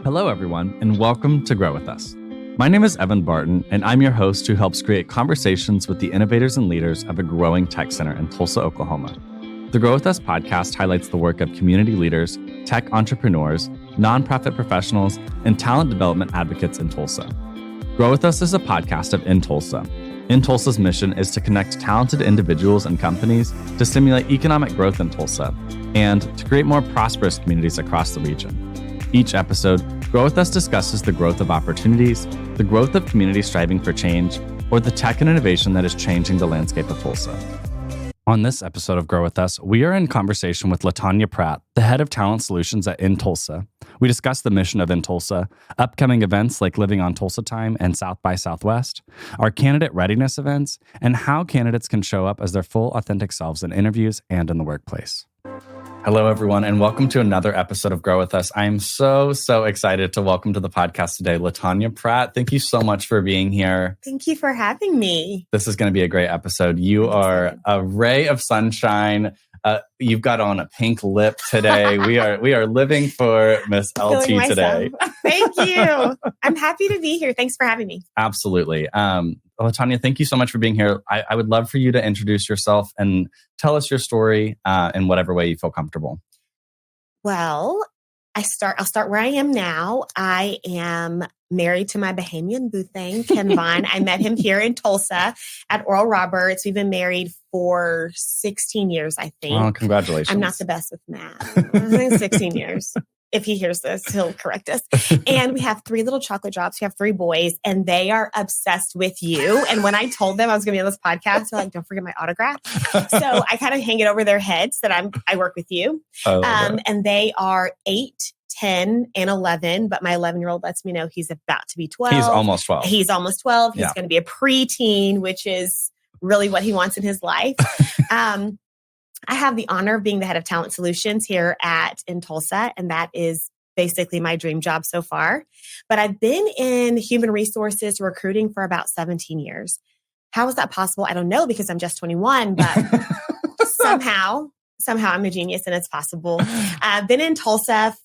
Hello, everyone, and welcome to Grow With Us. My name is Evan Barton, and I'm your host who helps create conversations with the innovators and leaders of a growing tech center in Tulsa, Oklahoma. The Grow With Us podcast highlights the work of community leaders, tech entrepreneurs, nonprofit professionals, and talent development advocates in Tulsa. Grow With Us is a podcast of inTulsa. inTulsa's mission is to connect talented individuals and companies to stimulate economic growth in Tulsa and to create more prosperous communities across the region. Each episode, Grow With Us discusses the growth of opportunities, the growth of communities striving for change, or the tech and innovation that is changing the landscape of Tulsa. On this episode of Grow With Us, we are in conversation with LaTonya Pratt, the head of talent solutions at inTulsa. We discuss the mission of inTulsa, upcoming events like Living on Tulsa Time and South by Southwest, our candidate readiness events, and how candidates can show up as their full, authentic selves in interviews and in the workplace. Hello, everyone, and welcome to another episode of Grow With Us. I am so excited to welcome to the podcast today, LaTonya Pratt. Thank you so much for being here. Thank you for having me. This is going to be a great episode. You are a ray of sunshine. You've got on a pink lip today. We are living for Miss LT today. Thank you. I'm happy to be here. Thanks for having me. Absolutely. LaTonya, thank you so much for being here. I would love for you to introduce yourself and tell us your story in whatever way you feel comfortable. Well, I'll start where I am now. I am married to my Bahamian boo thing, Ken Vaughn. I met him here in Tulsa at Oral Roberts. We've been married for 16 years, I think. Oh, congratulations. I'm not the best with math. I think 16 years. If he hears this, he'll correct us. And we have 3 little chocolate drops. We have 3 boys, and they are obsessed with you. And when I told them I was going to be on this podcast, they're like, don't forget my autograph. So I kind of hang it over their heads that I work with you. And they are 8, 10, and 11. But my 11-year-old lets me know he's about to be 12. He's almost 12. He's almost 12. He's going to be a preteen, which is really what he wants in his life. I have the honor of being the head of talent solutions here at inTulsa, and that is basically my dream job so far. But I've been in human resources recruiting for about 17 years. How is that possible? I don't know, because I'm just 21, but somehow I'm a genius and it's possible. I've been in Tulsa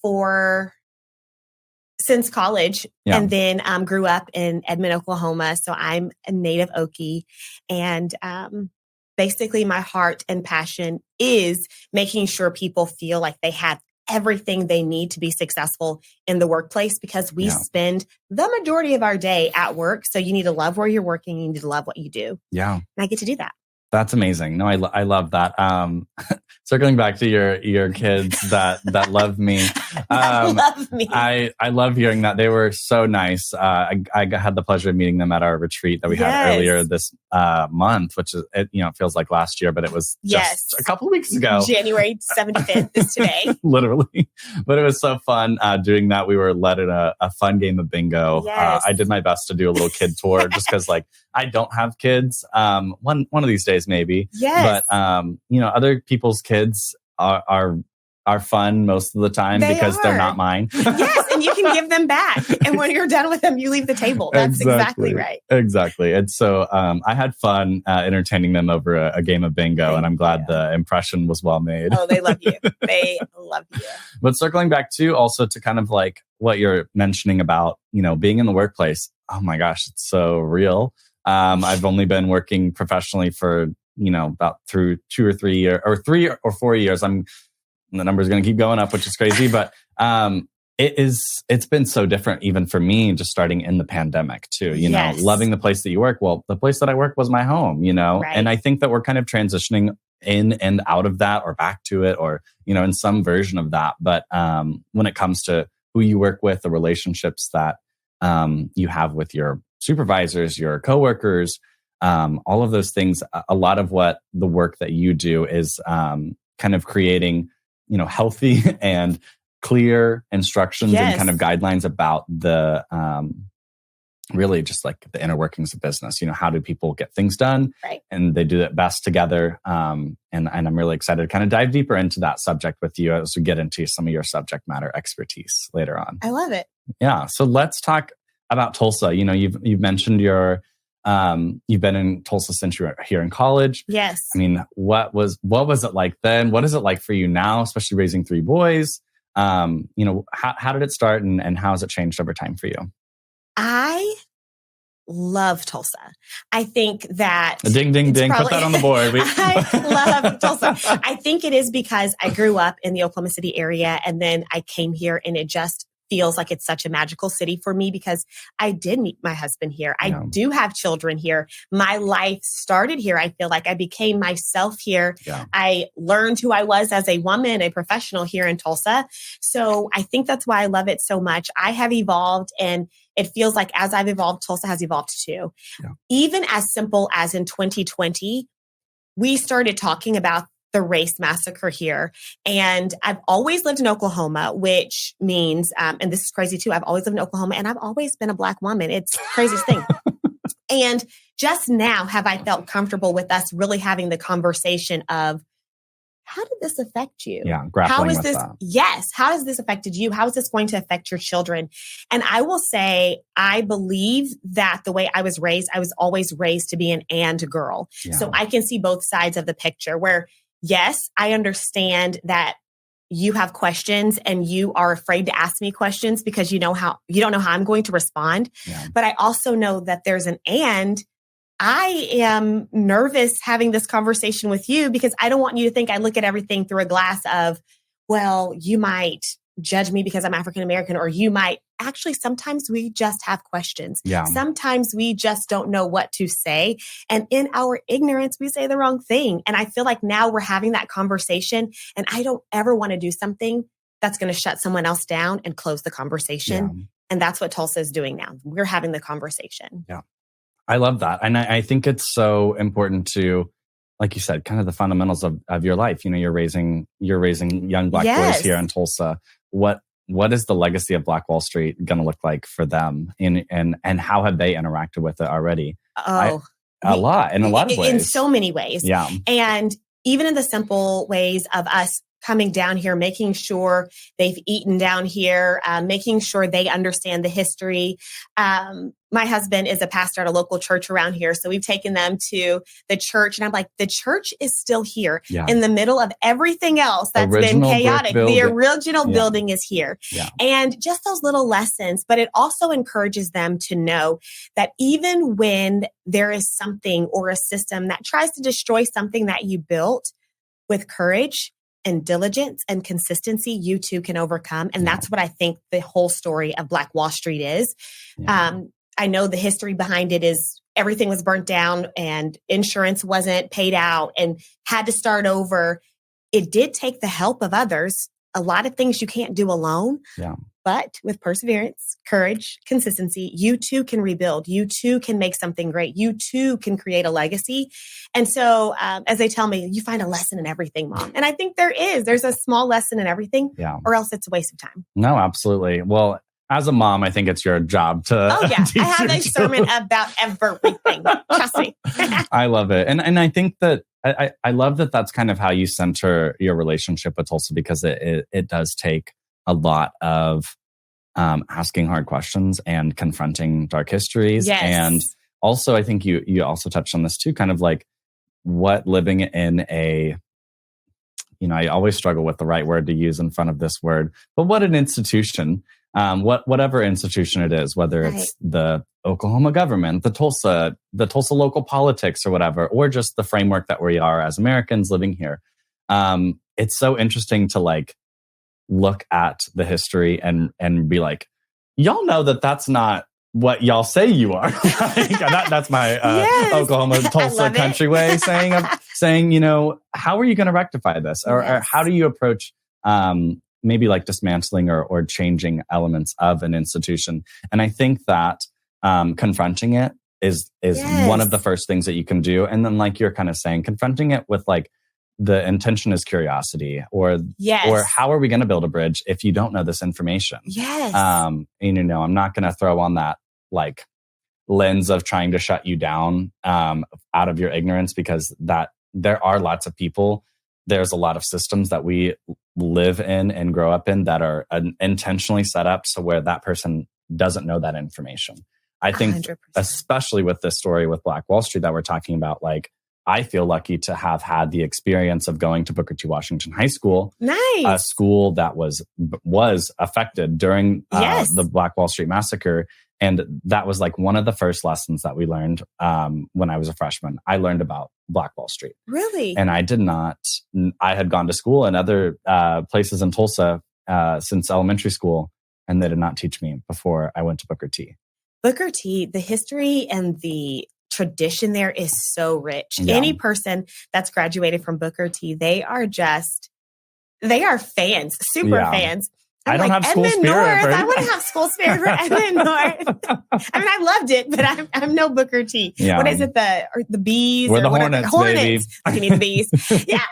since college, and then grew up in Edmond, Oklahoma. So I'm a native Okie, and basically, my heart and passion is making sure people feel like they have everything they need to be successful in the workplace, because we spend the majority of our day at work. So you need to love where you're working. You need to love what you do. Yeah. And I get to do that. That's amazing. No, I love that. Circling back to your kids that love me. Love me. I love hearing that. They were so nice. I had the pleasure of meeting them at our retreat that we had earlier this month, which is, it feels like last year, but it was just a couple of weeks ago. January 75th is today. Literally. But it was so fun doing that. We were led in a fun game of bingo. Yes. I did my best to do a little kid tour just because I don't have kids. One of these days, maybe. Yes. But, other people's kids are fun most of the time because they're not mine. Yes. And you can give them back. And when you're done with them, you leave the table. That's exactly right. Exactly. And so I had fun entertaining them over a game of bingo. And I'm glad the impression was well made. Oh, they love you. They love you. But circling back to also to kind of like what you're mentioning about, being in the workplace. Oh my gosh, it's so real. I've only been working professionally for, about through 2 or 3 years, or 3 or 4 years. The number is going to keep going up, which is crazy. But it's been so different even for me, just starting in the pandemic too, loving the place that you work. Well, the place that I work was my home, Right. And I think that we're kind of transitioning in and out of that, or back to it, or, in some version of that. But when it comes to who you work with, the relationships that you have with your supervisors, your coworkers, all of those things, a lot of what the work that you do is kind of creating, healthy and clear instructions and kind of guidelines about the really just like the inner workings of business. How do people get things done? Right. And they do it best together. And I'm really excited to kind of dive deeper into that subject with you as we get into some of your subject matter expertise later on. I love it. Yeah. So let's talk about Tulsa. You've mentioned you've been in Tulsa since you were here in college. Yes. I mean, what was it like then? What is it like for you now, especially raising 3 boys? How did it start and how has it changed over time for you? I love Tulsa. I think that ding, ding, ding. Put that on the board. I love Tulsa. I think it is because I grew up in the Oklahoma City area and then I came here and it just feels like it's such a magical city for me because I did meet my husband here. I do have children here. My life started here. I feel like I became myself here. Yeah. I learned who I was as a woman, a professional here in Tulsa. So I think that's why I love it so much. I have evolved and it feels like as I've evolved, Tulsa has evolved too. Yeah. Even as simple as in 2020, we started talking about the race massacre here. And I've always lived in Oklahoma, which means, and this is crazy too, I've always lived in Oklahoma and I've always been a Black woman. It's the craziest thing. And just now have I felt comfortable with us really having the conversation of, how did this affect you? Yeah, grappling with that. Yes. How has this affected you? How is this going to affect your children? And I will say, I believe that the way I was always raised to be an and girl. Yeah. So I can see both sides of the picture where, yes, I understand that you have questions and you are afraid to ask me questions because you don't know how I'm going to respond. Yeah. But I also know that there's an and. I am nervous having this conversation with you because I don't want you to think I look at everything through a glass of, well, you might judge me because I'm African American, or you might actually, sometimes we just have questions. Yeah. Sometimes we just don't know what to say. And in our ignorance, we say the wrong thing. And I feel like now we're having that conversation and I don't ever want to do something that's going to shut someone else down and close the conversation. Yeah. And that's what Tulsa is doing now. We're having the conversation. Yeah. I love that. And I think it's so important to, like you said, kind of the fundamentals of your life. You're raising young Black boys here in Tulsa. What is the legacy of Black Wall Street going to look like for them? And how have they interacted with it already? A lot of ways. In so many ways. Yeah. And even in the simple ways of us coming down here, making sure they've eaten down here, making sure they understand the history. My husband is a pastor at a local church around here. So we've taken them to the church. And I'm like, the church is still here in the middle of everything else that's been chaotic. The original building is here. Yeah. And just those little lessons. But it also encourages them to know that even when there is something or a system that tries to destroy something that you built, with courage and diligence and consistency, you too can overcome. And that's what I think the whole story of Black Wall Street is. Yeah. I know the history behind it is everything was burnt down and insurance wasn't paid out and had to start over. It did take the help of others. A lot of things you can't do alone. Yeah. But with perseverance, courage, consistency, you too can rebuild. You too can make something great. You too can create a legacy. And so, as they tell me, you find a lesson in everything, Mom. And I think there's a small lesson in everything, or else it's a waste of time. No, absolutely. Well, as a mom, I think it's your job to teach I have a sermon about everything. Trust me. I love it. And I think that I love that that's kind of how you center your relationship with Tulsa, because it does take a lot of asking hard questions and confronting dark histories. Yes. And also, I think you also touched on this too, kind of like what living in a, I always struggle with the right word to use in front of this word, but what an institution, whatever institution it is, whether it's the Oklahoma government, the Tulsa local politics or whatever, or just the framework that we are as Americans living here. It's so interesting to like look at the history and be like, y'all know that's not what y'all say you are. That's my Oklahoma Tulsa country way saying, how are you going to rectify this? Or how do you approach maybe like dismantling or changing elements of an institution? And I think that confronting it is one of the first things that you can do. And then like you're kind of saying, confronting it with like, the intention is curiosity, or how are we going to build a bridge if you don't know this information? Yes. I'm not going to throw on that like lens of trying to shut you down out of your ignorance, because that there are lots of people. There's a lot of systems that we live in and grow up in that are intentionally set up so where that person doesn't know that information. I think 100%. Especially with this story with Black Wall Street that we're talking about, like, I feel lucky to have had the experience of going to Booker T. Washington High School, nice, a school that was affected during the Black Wall Street Massacre. And that was like one of the first lessons that we learned when I was a freshman. I learned about Black Wall Street. Really? And I had gone to school in other places in Tulsa since elementary school, and they did not teach me before I went to Booker T. Booker T, the history and the tradition there is so rich. Yeah. Any person that's graduated from Booker T, they are fans, super fans. I don't have school spirit. I want to have school spirit for Edmond North. I mean, I loved it, but I'm no Booker T. Yeah. What is it? The bees? We're the Hornets, baby. You need the bees. Yeah,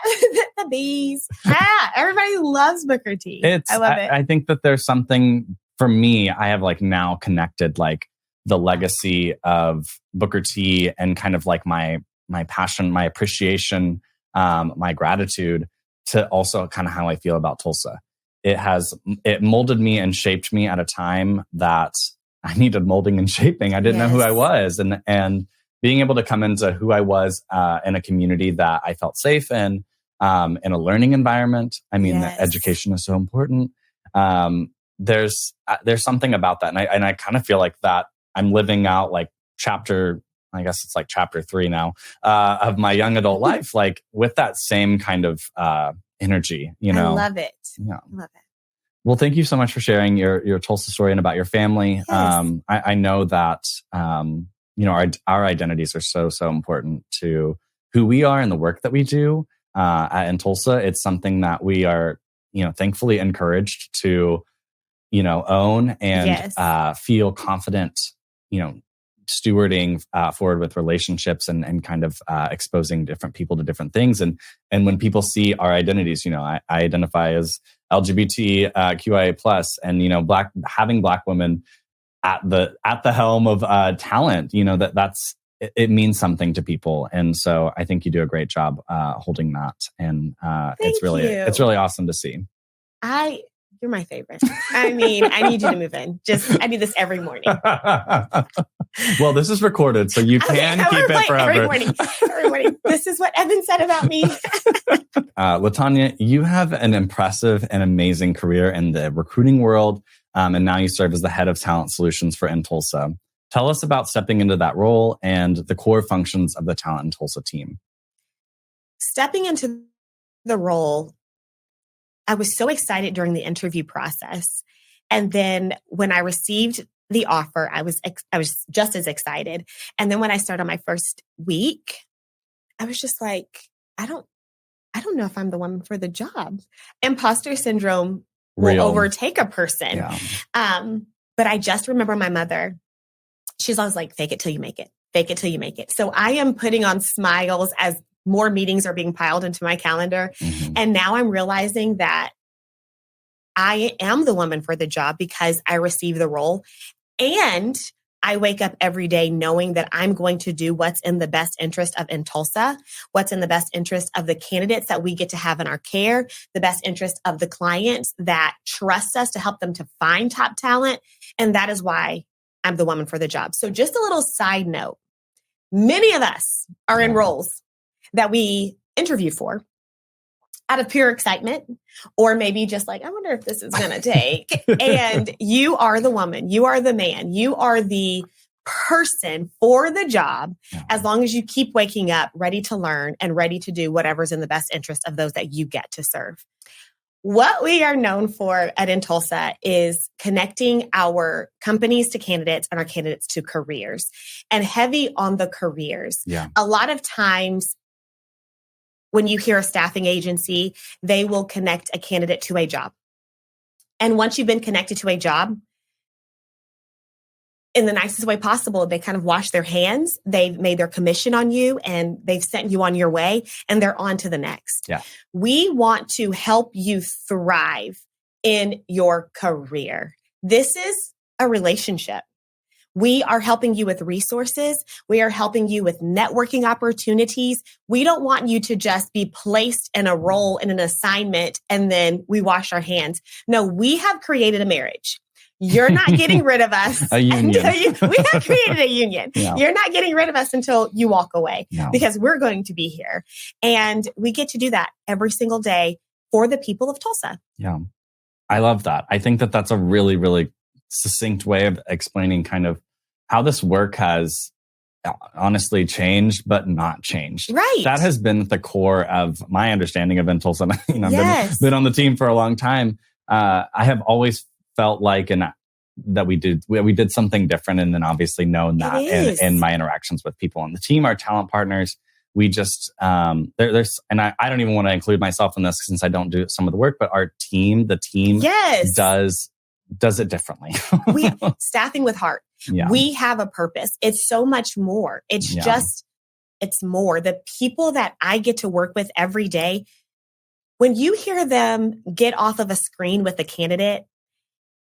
the bees. Yeah, everybody loves Booker T. I love it. I think that there's something, for me, I have like now connected like the legacy of Booker T and kind of like my passion, my appreciation, my gratitude to also kind of how I feel about Tulsa. It molded me and shaped me at a time that I needed molding and shaping. I didn't know who I was, and being able to come into who I was in a community that I felt safe in a learning environment. I mean, education is so important. There's something about that, and I kind of feel like that I'm living out like chapter 3 now of my young adult life, like with that same kind of energy, I love it. Yeah. I love it. Well, thank you so much for sharing your Tulsa story and about your family. Yes. I know that, our identities are so, so important to who we are and the work that we do in Tulsa. It's something that we are, thankfully encouraged to, own and feel confident, stewarding forward with relationships and kind of exposing different people to different things. And when people see our identities, I identify as LGBT QIA plus, and having Black women at the helm of talent, it means something to people. And so I think you do a great job holding that, and it's really awesome to see. You're my favorite. I mean, I need you to move in. I do this every morning. Well, this is recorded, so you can keep it forever. Every morning. This is what Evan said about me. LaTonya, you have an impressive and amazing career in the recruiting world, and now you serve as the head of talent solutions for inTulsa. Tell us about stepping into that role and the core functions of the Talent inTulsa team. Stepping into the role, I was so excited during the interview process. And then when I received the offer, I was just as excited. And then when I started my first week, I was just like, I don't know if I'm the one for the job. Imposter syndrome will overtake a person. Yeah. But I just remember my mother. She's always like, fake it till you make it. Fake it till you make it. So I am putting on smiles as more meetings are being piled into my calendar. Mm-hmm. And now I'm realizing that I am the woman for the job because I received the role. And I wake up every day knowing that I'm going to do what's in the best interest of inTulsa, what's in the best interest of the candidates that we get to have in our care, the best interest of the clients that trust us to help them to find top talent. And that is why I'm the woman for the job. So just a little side note, many of us are in roles that we interview for out of pure excitement, or maybe just like, I wonder if this is going to take. And you are the woman, you are the man, you are the person for the job, as long as you keep waking up ready to learn and ready to do whatever's in the best interest of those that you get to serve. What we are known for at inTulsa is connecting our companies to candidates and our candidates to careers, and heavy on the careers. Yeah. A lot of times when you hear a staffing agency, they will connect a candidate to a job. And once you've been connected to a job, in the nicest way possible, they kind of wash their hands. They've made their commission on you and they've sent you on your way, and they're on to the next. Yeah. We want to help you thrive in your career. This is a relationship. We are helping you with resources. We are helping you with networking opportunities. We don't want you to just be placed in a role in an assignment and then we wash our hands. No, we have created a marriage. you're not getting rid of us. A union. We have created a union. Yeah. You're not getting rid of us until you walk away No. because we're going to be here. And we get to do that every single day for the people of Tulsa. Yeah. I love that. I think that that's a really, really succinct way of explaining kind of how this work has honestly changed, but not changed. Right. That has been the core of my understanding of inTulsa. Yes. Been on the team for a long time. I have always felt like that we did something different, and then obviously known that in my interactions with people on the team, our talent partners. We just there's and I don't even want to include myself in this since I don't do some of the work, but our team, the team, yes, does it differently. We staffing with heart. Yeah. We have a purpose. It's so much more. It's more. The people that I get to work with every day, when you hear them get off of a screen with a candidate,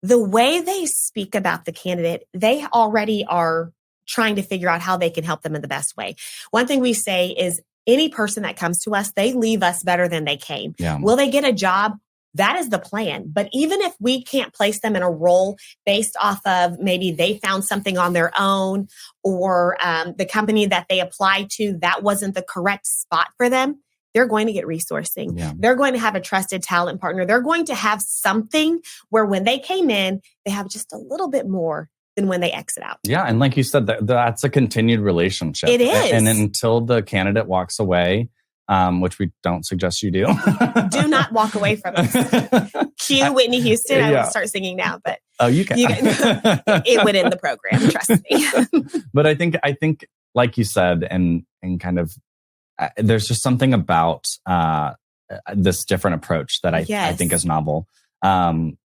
the way they speak about the candidate, they already are trying to figure out how they can help them in the best way. One thing we say is any person that comes to us, they leave us better than they came. Yeah. Will they get a job? That is the plan. But even if we can't place them in a role based off of maybe they found something on their own, or the company that they applied to, that wasn't the correct spot for them, they're going to get resourcing. Yeah. They're going to have a trusted talent partner. They're going to have something where when they came in, they have just a little bit more than when they exit out. Yeah. And like you said, that's a continued relationship. It is. And until the candidate walks away, which we don't suggest you do. Do not walk away from us. Cue Whitney Houston. I would start singing now, but you can. It would end the program. Trust me. But I think, like you said, and kind of, there's just something about this different approach that I think is novel. Like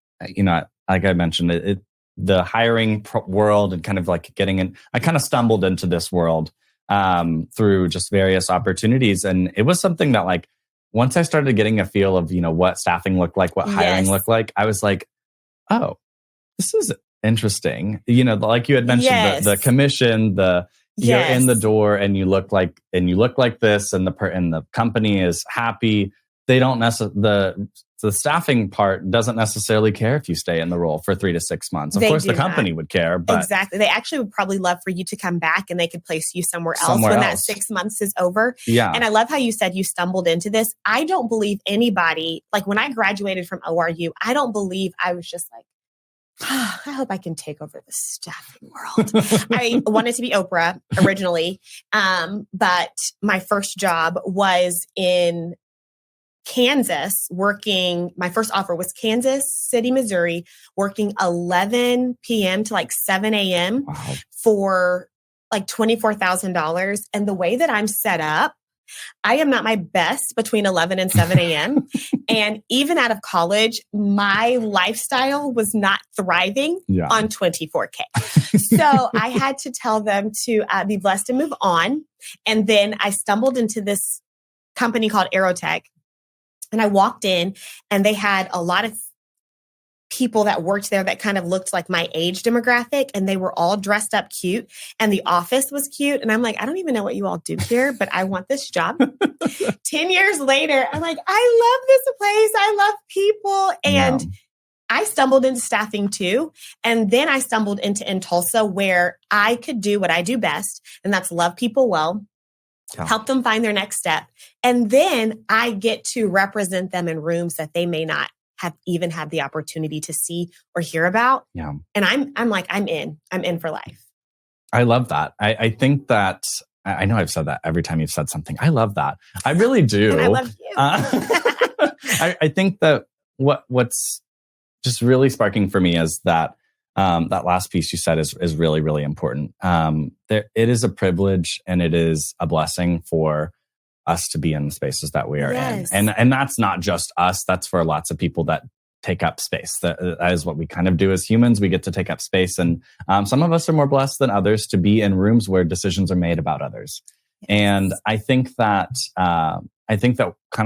I mentioned, the hiring world and kind of like getting in. I kind of stumbled into this world through just various opportunities. And it was something that, like, once I started getting a feel of, what staffing looked like, what hiring looked like, I was like, oh, this is interesting. Like you had mentioned, the commission, you're in the door and you look like this, and the company is happy. They don't the staffing part doesn't necessarily care if you stay in the role for 3 to 6 months. Of course, the company would care, but exactly, they actually would probably love for you to come back, and they could place you somewhere else when that 6 months is over. Yeah, and I love how you said you stumbled into this. I don't believe anybody, like when I graduated from ORU, I don't believe I was just like, I hope I can take over the staffing world. I wanted to be Oprah originally, but my first job was in Kansas my first offer was Kansas City, Missouri, working 11 p.m. to like 7 a.m. Wow. for like $24,000. And the way that I'm set up, I am not my best between 11 and 7 a.m. And even out of college, my lifestyle was not thriving on 24K. So I had to tell them to be blessed and move on. And then I stumbled into this company called Aerotech. And I walked in, and they had a lot of people that worked there that kind of looked like my age demographic, and they were all dressed up cute, and the office was cute. And I'm like, I don't even know what you all do here, but I want this job. 10 years later, I'm like, I love this place. I love people. And I stumbled into staffing too. And then I stumbled into inTulsa, where I could do what I do best, and that's love people well. Help them find their next step. And then I get to represent them in rooms that they may not have even had the opportunity to see or hear about. Yeah. And I'm like, I'm in for life. I love that. I think that, I know I've said that every time you've said something. I love that. I really do. And I love you. I think that what's just really sparking for me is that that last piece you said is really, really important. It is a privilege and it is a blessing for us to be in the spaces that we are in. And that's not just us. That's for lots of people that take up space. That is what we kind of do as humans. We get to take up space. And some of us are more blessed than others to be in rooms where decisions are made about others. Yes. And I think that kind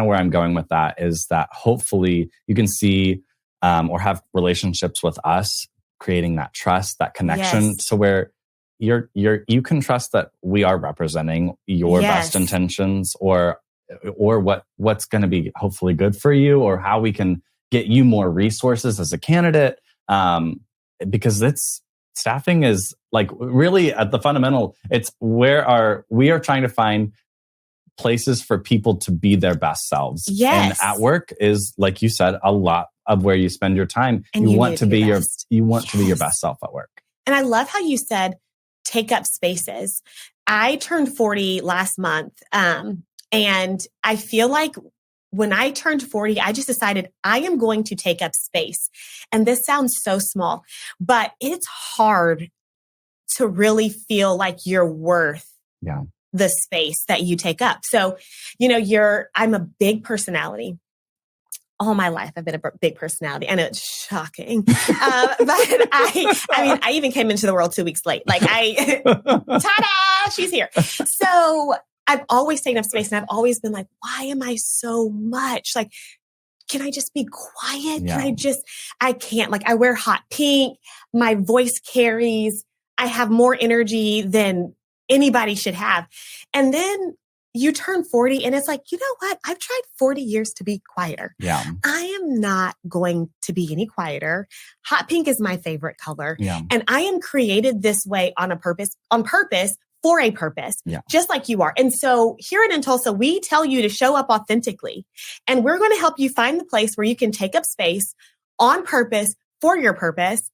of where I'm going with that is that hopefully you can see or have relationships with us, creating that trust, that connection, so where you can trust that we are representing your best intentions or what's going to be hopefully good for you, or how we can get you more resources as a candidate. because staffing is like really at the fundamental, it's where we are trying to find places for people to be their best selves. Yes. And at work is, like you said, a lot of where you spend your time. And you want to be your yes. best self at work. And I love how you said, take up spaces. I turned 40 last month. And I feel like when I turned 40, I just decided I am going to take up space. And this sounds so small, but it's hard to really feel like you're worth the space that you take up. So, I'm a big personality. All my life, I've been a big personality. I know it's shocking. But I even came into the world 2 weeks late. Like ta-da, she's here. So I've always taken up space, and I've always been like, why am I so much? Like, can I just be quiet? Yeah. I can't. Like, I wear hot pink. My voice carries. I have more energy than anybody should have. And then you turn 40 and it's like, you know what? I've tried 40 years to be quieter. Yeah. I am not going to be any quieter. Hot pink is my favorite color. Yeah. And I am created this way on purpose, for a purpose, just like you are. And so here at inTulsa, we tell you to show up authentically. And we're going to help you find the place where you can take up space on purpose for your purpose.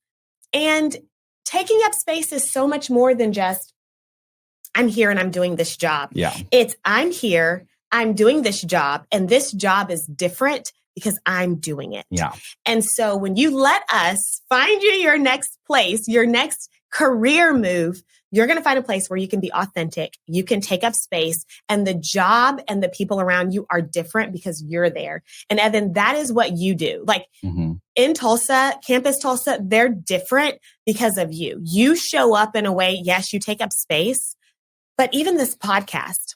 And taking up space is so much more than just, I'm here and I'm doing this job. Yeah. It's I'm here, I'm doing this job, and this job is different because I'm doing it. Yeah. And so when you let us find you your next place, your next career move, you're going to find a place where you can be authentic. You can take up space, and the job and the people around you are different because you're there. And Evan, that is what you do. Like in Tulsa, Campus Tulsa, they're different because of you. You show up in a way, yes, you take up space. But even this podcast,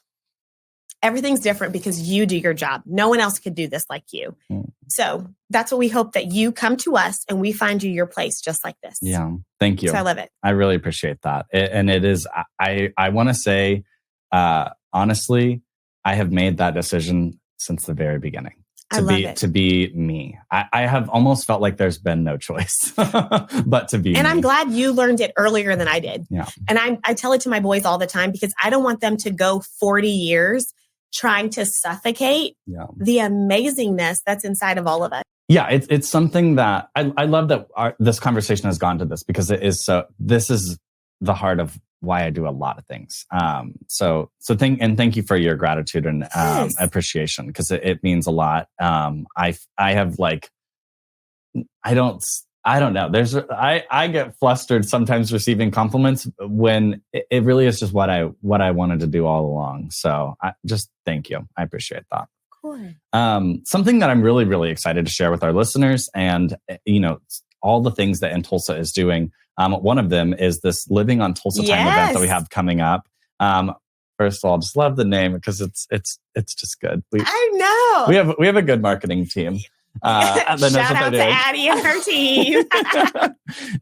everything's different because you do your job. No one else could do this like you. So that's what we hope, that you come to us and we find you your place just like this. Yeah. Thank you. So I love it. I really appreciate that. And it is, I want to say, honestly, I have made that decision since the very beginning. To be me. I have almost felt like there's been no choice but to be And me. I'm glad you learned it earlier than I did. Yeah. And I tell it to my boys all the time because I don't want them to go 40 years trying to suffocate the amazingness that's inside of all of us. Yeah, it's something that I love that this conversation has gone to this, because this is the heart of why I do a lot of things. Thank you for your gratitude and appreciation, because it means a lot. I have like, I don't know. I get flustered sometimes receiving compliments when it really is just what I wanted to do all along. So just thank you. I appreciate that. Cool. Something that I'm really, really excited to share with our listeners, and all the things that inTulsa is doing. One of them is this Living on Tulsa Time event that we have coming up. First of all, just love the name because it's just good. I know we have a good marketing team. Shout out to Addie and her team.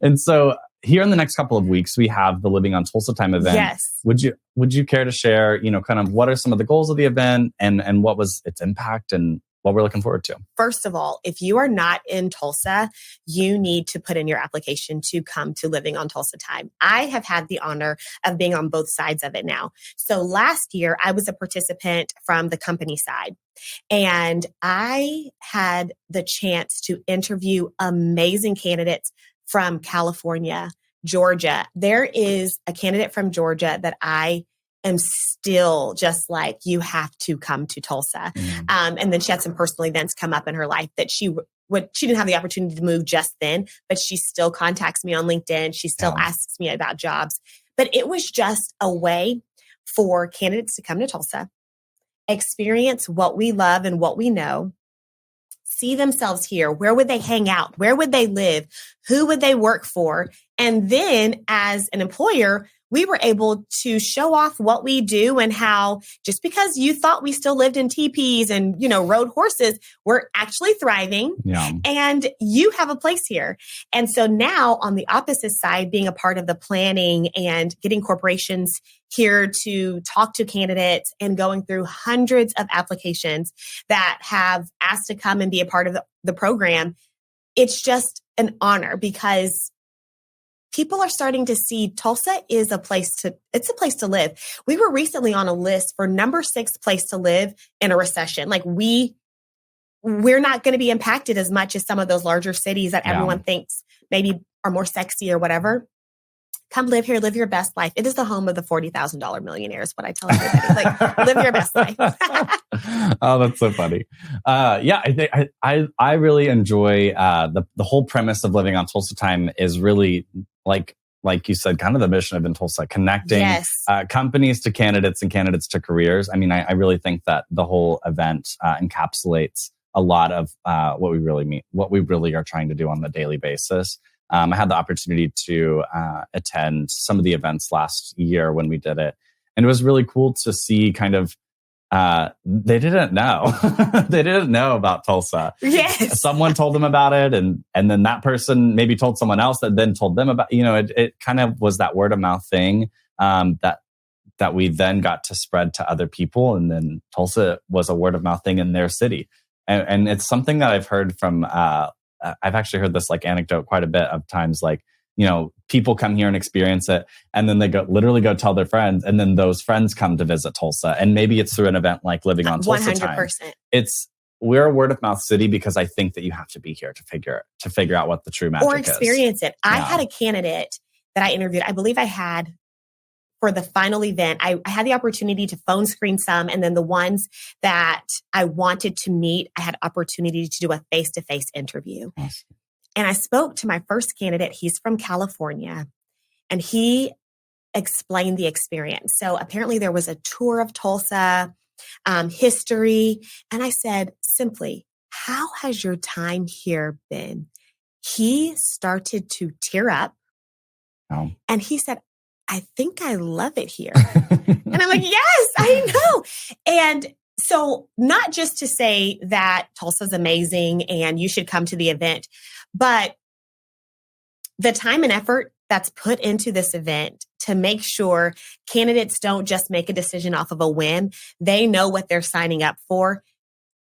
And so here in the next couple of weeks, we have the Living on Tulsa Time event. Yes. Would you care to share, kind of what are some of the goals of the event and what was its impact and what we're looking forward to? First of all, if you are not in Tulsa, you need to put in your application to come to Living on Tulsa Time. I have had the honor of being on both sides of it now. So last year, I was a participant from the company side, and I had the chance to interview amazing candidates from California, Georgia. There is a candidate from Georgia that I am still just like, you have to come to Tulsa. And then she had some personal events come up in her life that she didn't have the opportunity to move just then, but she still contacts me on LinkedIn. She still asks me about jobs. But it was just a way for candidates to come to Tulsa, experience what we love and what we know, see themselves here. Where would they hang out? Where would they live? Who would they work for? And then as an employer, we were able to show off what we do and how just because you thought we still lived in teepees and, rode horses, we're actually thriving. Yeah. And you have a place here. And so now on the opposite side, being a part of the planning and getting corporations here to talk to candidates and going through hundreds of applications that have asked to come and be a part of the program, it's just an honor because people are starting to see Tulsa is it's a place to live. We were recently on a list for number 6 place to live in a recession. Like we're not going to be impacted as much as some of those larger cities that everyone thinks maybe are more sexy or whatever. Come live here, live your best life. It is the home of the $40,000 millionaires, what I tell everybody. Like, live your best life. Oh, that's so funny. I think I really enjoy the whole premise of living on Tulsa Time is really like you said, kind of the mission of inTulsa, connecting companies to candidates and candidates to careers. I mean, I really think that the whole event encapsulates a lot of what we really are trying to do on the daily basis. I had the opportunity to attend some of the events last year when we did it. And it was really cool to see kind of, they didn't know. They didn't know about Tulsa. Yes. Someone told them about it. And then that person maybe told someone else that then told them about, it kind of was that word of mouth thing that we then got to spread to other people. And then Tulsa was a word of mouth thing in their city. And it's something that I've heard from, I've actually heard this like anecdote quite a bit of times, like, people come here and experience it and then they literally go tell their friends. And then those friends come to visit Tulsa. And maybe it's through an event like living on Tulsa 100%. Time. We're a word of mouth city because I think that you have to be here to figure out what the true magic is. Or experience it. I had a candidate that I interviewed. I believe I had for the final event, I had the opportunity to phone screen some, and then the ones that I wanted to meet, I had opportunity to do a face-to-face interview. Yes. And I spoke to my first candidate. He's from California, and he explained the experience. So apparently there was a tour of Tulsa, history. And I said, simply, how has your time here been? He started to tear up. Oh. And he said, I think I love it here. And I'm like, yes, I know. And so not just to say that Tulsa's amazing and you should come to the event, but the time and effort that's put into this event to make sure candidates don't just make a decision off of a whim. They know what they're signing up for.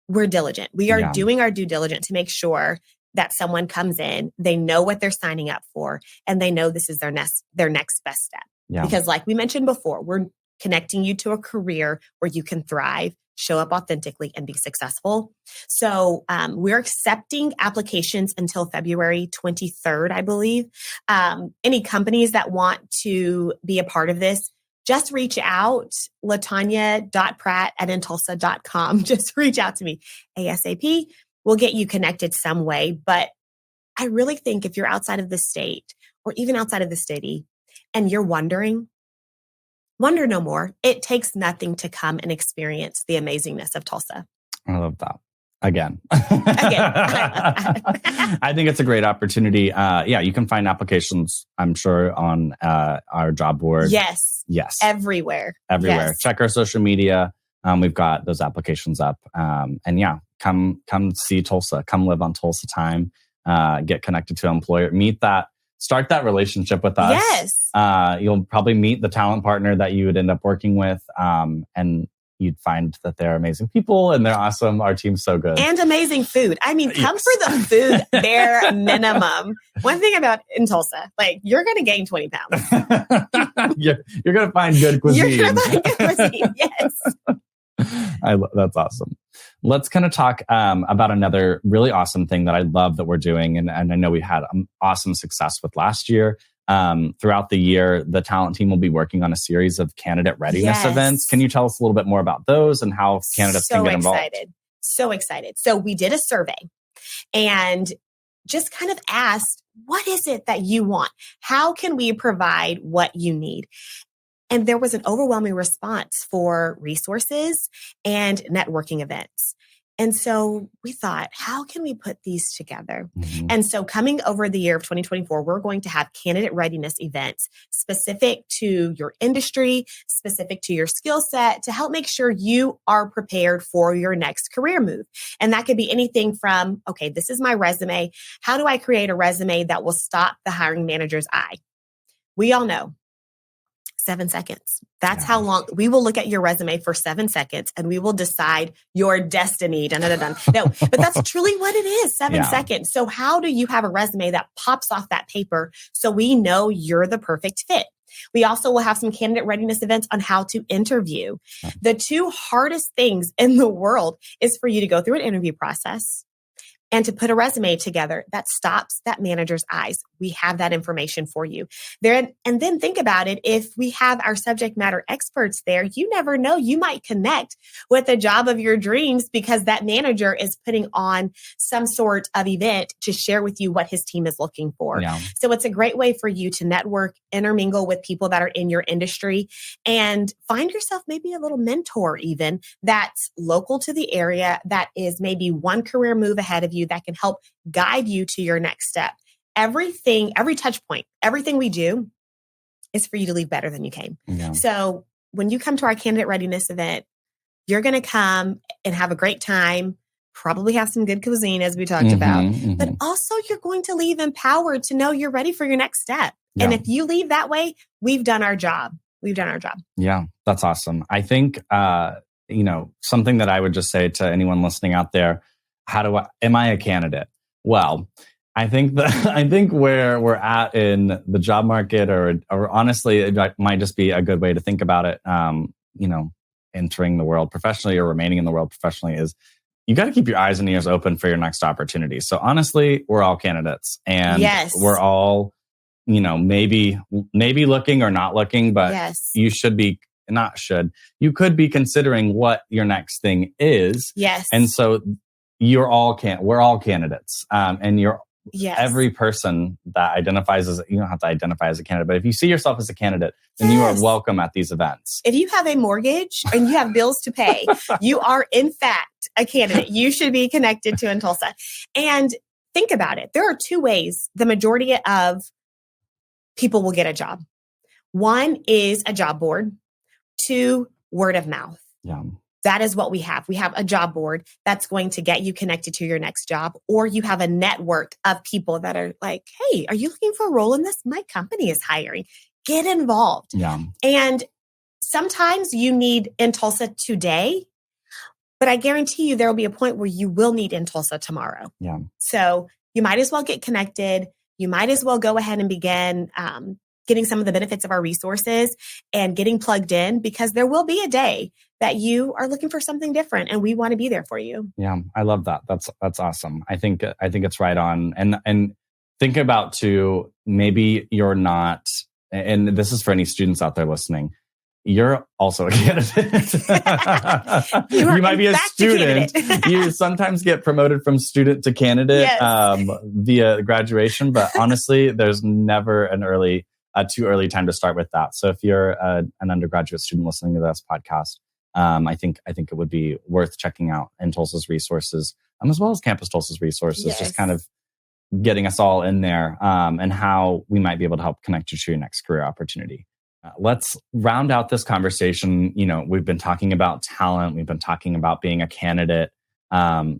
We're diligent. We are doing our due diligence to make sure that someone comes in, they know what they're signing up for, and they know this is their next best step. Yeah. Because like we mentioned before, we're connecting you to a career where you can thrive, show up authentically, and be successful. So we're accepting applications until February 23rd, I believe. Any companies that want to be a part of this, just reach out, LaTonya.Pratt@inTulsa.com. Just reach out to me ASAP. We'll get you connected some way. But I really think if you're outside of the state or even outside of the city and you're wondering, wonder no more. It takes nothing to come and experience the amazingness of Tulsa. I love that. Again. I think it's a great opportunity. You can find applications, I'm sure, on our job board. Yes. Everywhere. Yes. Check our social media. We've got those applications up. Come see Tulsa. Come live on Tulsa Time. Get connected to an employer. Start that relationship with us. Yes. You'll probably meet the talent partner that you would end up working with. And you'd find that they're amazing people and they're awesome. Our team's so good. And amazing food. I mean, come for the food bare minimum. One thing about inTulsa, like you're going to gain 20 pounds. You're going to find good cuisine. You're going to find good cuisine, yes. That's awesome. Let's kind of talk about another really awesome thing that I love that we're doing. And I know we had awesome success with last year. Throughout the year, the talent team will be working on a series of candidate readiness events. Can you tell us a little bit more about those and how candidates can get involved? So excited. So we did a survey and just kind of asked, what is it that you want? How can we provide what you need? And there was an overwhelming response for resources and networking events. And so we thought, how can we put these together? Mm-hmm. And so coming over the year of 2024, we're going to have candidate readiness events specific to your industry, specific to your skill set to help make sure you are prepared for your next career move. And that could be anything from, okay, this is my resume. How do I create a resume that will stop the hiring manager's eye? We all know 7 seconds. That's how long we will look at your resume for 7 seconds and we will decide your destiny. Dun, dun, dun, dun. No, but that's truly what it is. 7 seconds. So how do you have a resume that pops off that paper so we know you're the perfect fit? We also will have some candidate readiness events on how to interview. The two hardest things in the world is for you to go through an interview process and to put a resume together that stops that manager's eyes. We have that information for you there. And then think about it. If we have our subject matter experts there, you never know, you might connect with the job of your dreams because that manager is putting on some sort of event to share with you what his team is looking for. Yeah. So it's a great way for you to network, intermingle with people that are in your industry, and find yourself maybe a little mentor even that's local to the area, that is maybe one career move ahead of you, that can help guide you to your next step. Everything, every touch point, everything we do is for you to leave better than you came. Yeah. So when you come to our candidate readiness event, you're going to come and have a great time, probably have some good cuisine as we talked about, but also you're going to leave empowered to know you're ready for your next step. Yeah. And if you leave that way, we've done our job. We've done our job. Yeah, that's awesome. I think, something that I would just say to anyone listening out there, am I a candidate? Well, I think where we're at in the job market, or honestly, it might just be a good way to think about it. Entering the world professionally or remaining in the world professionally, is you got to keep your eyes and ears open for your next opportunity. So honestly, we're all candidates, and we're all, maybe looking or not looking, but you you could be considering what your next thing is. Yes. And so we're all candidates. And every person that identifies as, you don't have to identify as a candidate, but if you see yourself as a candidate, then you are welcome at these events. If you have a mortgage and you have bills to pay, you are in fact a candidate. You should be connected to inTulsa. And think about it. There are two ways the majority of people will get a job. One is a job board. Two, word of mouth. Yeah. That is what we have. We have a job board that's going to get you connected to your next job, or you have a network of people that are like, hey, are you looking for a role in this? My company is hiring. Get involved. Yeah. And sometimes you need inTulsa today, but I guarantee you there will be a point where you will need inTulsa tomorrow. Yeah. So you might as well get connected. You might as well go ahead and begin getting some of the benefits of our resources and getting plugged in, because there will be a day that you are looking for something different and we want to be there for you. Yeah, I love that. That's awesome. I think it's right on. And think about too, maybe you're not, and this is for any students out there listening, you're also a candidate. You might be a student. You sometimes get promoted from student to candidate via graduation, but honestly, there's never a too early time to start with that. So if you're an undergraduate student listening to this podcast, I think it would be worth checking out inTulsa's resources, as well as Campus Tulsa's resources, just kind of getting us all in there, and how we might be able to help connect you to your next career opportunity. Let's round out this conversation. We've been talking about talent. We've been talking about being a candidate,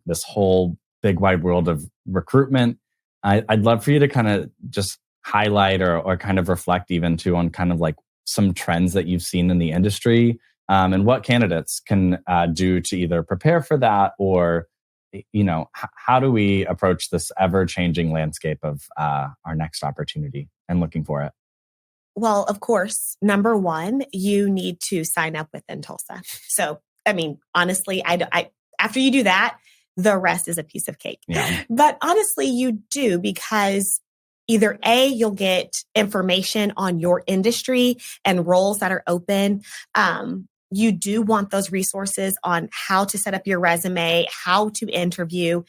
this whole big wide world of recruitment. I'd love for you to kind of just highlight or kind of reflect even too on kind of like some trends that you've seen in the industry, and what candidates can do to either prepare for that, or, how do we approach this ever-changing landscape of our next opportunity and looking for it? Well, of course, number one, you need to sign up with inTulsa. So, honestly, I after you do that, the rest is a piece of cake. Yeah. But honestly, you do, because either A, you'll get information on your industry and roles that are open. You do want those resources on how to set up your resume, how to interview.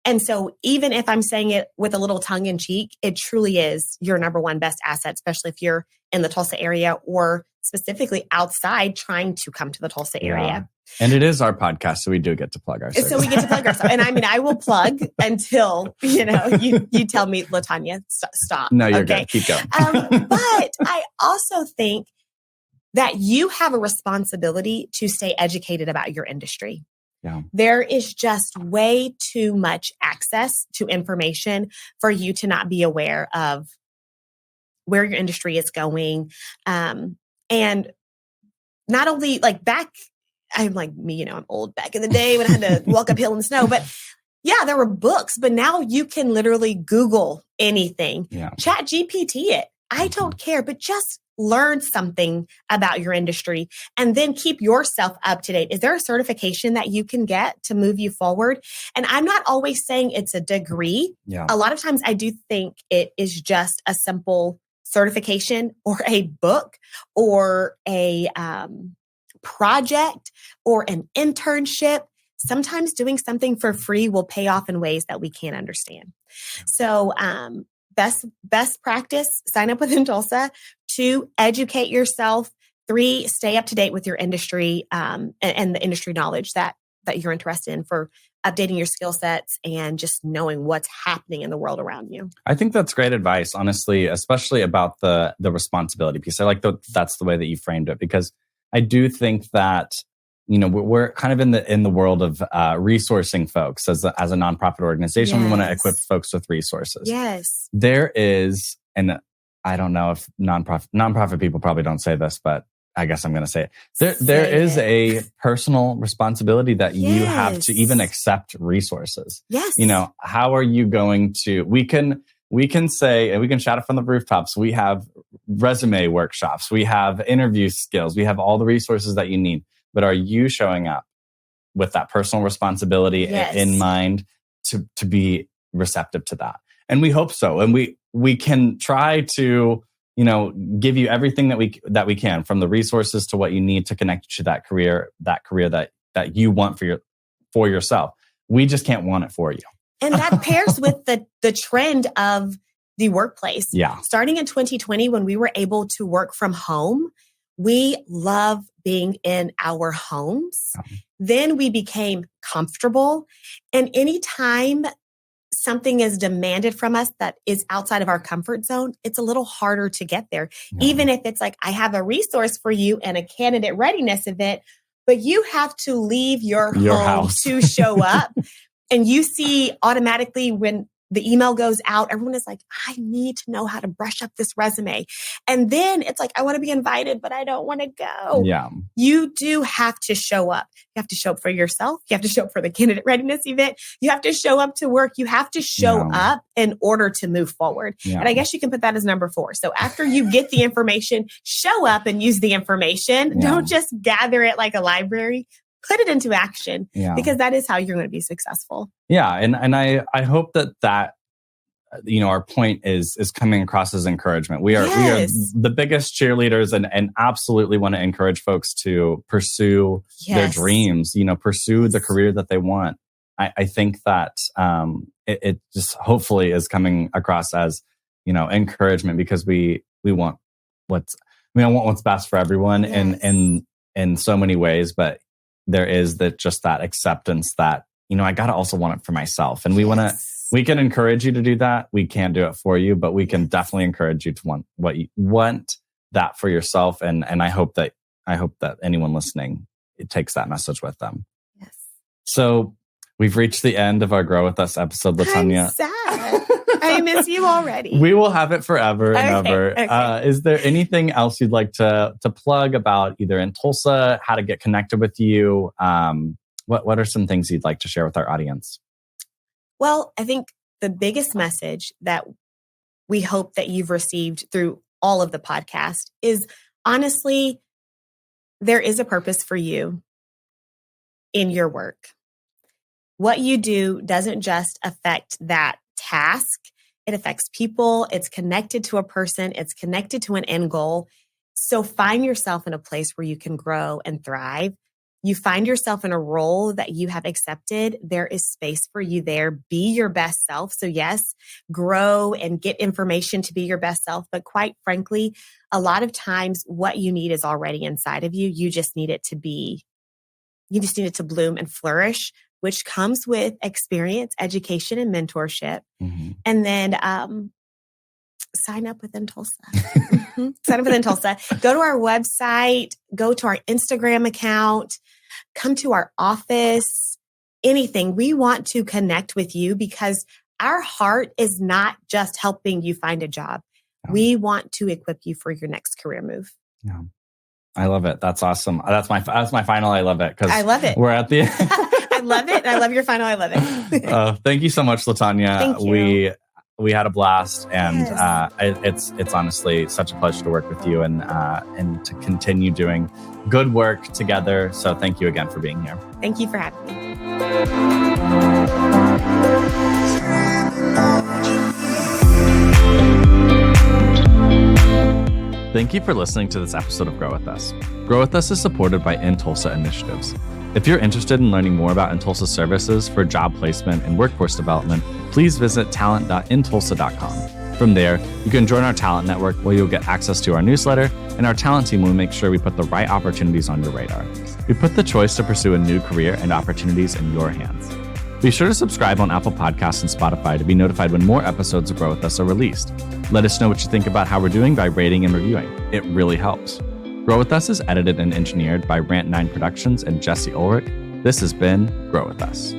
And so even if I'm saying it with a little tongue in cheek, it truly is your number one best asset, especially if you're in the Tulsa area or specifically outside trying to come to the Tulsa area. Yeah. And it is our podcast, so we do get to plug ourselves. So we get to plug ourselves. And I will plug until, you tell me, LaTonya, stop. No, you're good. Keep going. But I also think that you have a responsibility to stay educated about your industry. Yeah. There is just way too much access to information for you to not be aware of where your industry is going. And not only like I'm like me, I'm old back in the day when I had to walk uphill in the snow, but yeah, there were books, but now you can literally Google anything, Chat GPT it. I don't care, but just learn something about your industry and then keep yourself up to date. Is there a certification that you can get to move you forward? And I'm not always saying it's a degree. Yeah. A lot of times I do think it is just a simple certification or a book or a project or an internship. Sometimes doing something for free will pay off in ways that we can't understand. So, best practice, sign up with inTulsa. 2, educate yourself. 3, stay up to date with your industry and the industry knowledge that you're interested in for updating your skill sets and just knowing what's happening in the world around you. I think that's great advice, honestly, especially about the responsibility piece. I like that's the way that you framed it, because I do think that we're kind of in the world of resourcing folks as a nonprofit organization. Yes. We want to equip folks with resources. Yes. There is, and I don't know if nonprofit people probably don't say this, but I guess I'm going to say it. There is a personal responsibility that you have to even accept resources. Yes. How are you going to, we can say, and we can shout it from the rooftops, we have resume workshops, we have interview skills, we have all the resources that you need. But are you showing up with that personal responsibility in mind to be receptive to that? And we hope so. And we can try to, give you everything that we can, from the resources to what you need to connect to that career that you want for yourself. We just can't want it for you. And that pairs with the trend of the workplace. Yeah. Starting in 2020, when we were able to work from home, we love being in our homes. Then we became comfortable. And anytime something is demanded from us that is outside of our comfort zone, it's a little harder to get there. Even if it's like, I have a resource for you and a candidate readiness event, but you have to leave your home house to show up. And you see automatically when the email goes out, everyone is like, I need to know how to brush up this resume. And then it's like, I want to be invited, but I don't want to go. Yeah. You do have to show up. You have to show up for yourself. You have to show up for the candidate readiness event. You have to show up to work. You have to show up in order to move forward. And I guess you can put that as number 4. So after you get the information, show up and use the information. Don't just gather it like a library. Put it into action because that is how you're going to be successful. Yeah. And I hope that our point is coming across as encouragement. We are the biggest cheerleaders and absolutely want to encourage folks to pursue their dreams, pursue the career that they want. I think that it just hopefully is coming across as, encouragement, because we want what's best for everyone in so many ways, but there is that acceptance that, I got to also want it for myself. And we can encourage you to do that. We can't do it for you, but we can definitely encourage you to want that for yourself. And I hope that anyone listening, it takes that message with them. Yes. So we've reached the end of our Grow With Us episode, LaTonya. I'm sad. I miss you already. We will have it forever and ever. Okay. Is there anything else you'd like to plug about either inTulsa, how to get connected with you? What are some things you'd like to share with our audience? Well, I think the biggest message that we hope that you've received through all of the podcast is, honestly, there is a purpose for you in your work. What you do doesn't just affect that task. It affects people. It's connected to a person. It's connected to an end goal. So find yourself in a place where you can grow and thrive. You find yourself in a role that you have accepted. There is space for you there. Be your best self. So yes, grow and get information to be your best self. But quite frankly, a lot of times what you need is already inside of you. You just need it to bloom and flourish, which comes with experience, education, and mentorship. Mm-hmm. And then sign up with inTulsa. Sign up with inTulsa. Go to our website. Go to our Instagram account. Come to our office. Anything. We want to connect with you because our heart is not just helping you find a job. No. We want to equip you for your next career move. Yeah. I love it. That's awesome. That's my final. I love it because I love it. We're at the. I love it. I love your final. I love it. Thank you so much, LaTonya. Thank you. We had a blast, and it's honestly such a pleasure to work with you and to continue doing good work together. So thank you again for being here. Thank you for having me. Thank you for listening to this episode of Grow With Us. Grow With Us is supported by inTulsa initiatives. If you're interested in learning more about inTulsa services for job placement and workforce development, please visit talent.intulsa.com. From there, you can join our talent network where you'll get access to our newsletter, and our talent team will make sure we put the right opportunities on your radar. We put the choice to pursue a new career and opportunities in your hands. Be sure to subscribe on Apple Podcasts and Spotify to be notified when more episodes of Grow With Us are released. Let us know what you think about how we're doing by rating and reviewing. It really helps. Grow With Us is edited and engineered by Rant9 Productions and Jesse Ulrich. This has been Grow With Us.